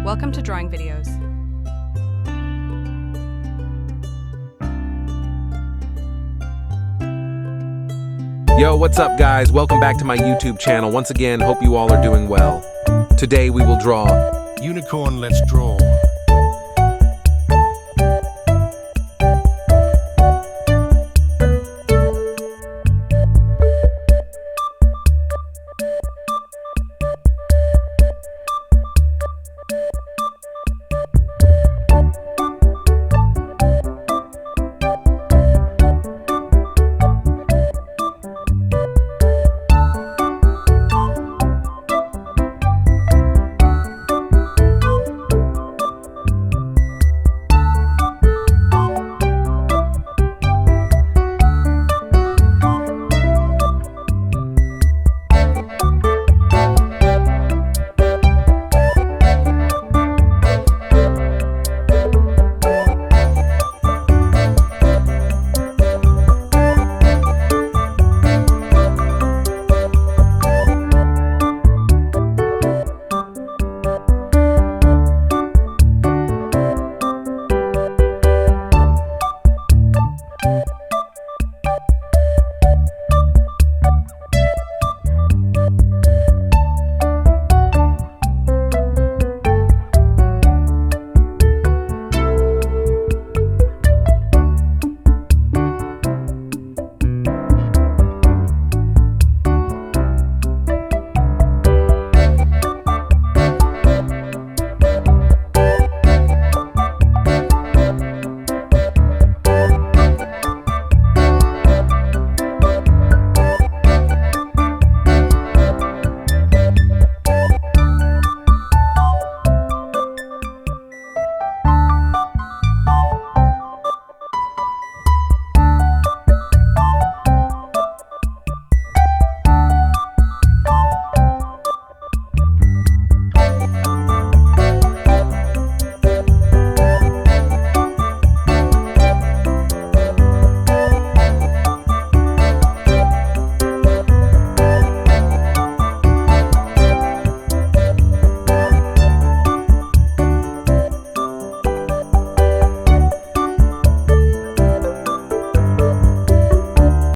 Welcome to Drawing Videos. Yo, what's up guys? Welcome back to my YouTube channel. Once again, hope you all are doing well. Today we will draw Unicorn, let's draw.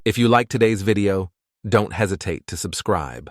If you like today's video, don't hesitate to subscribe.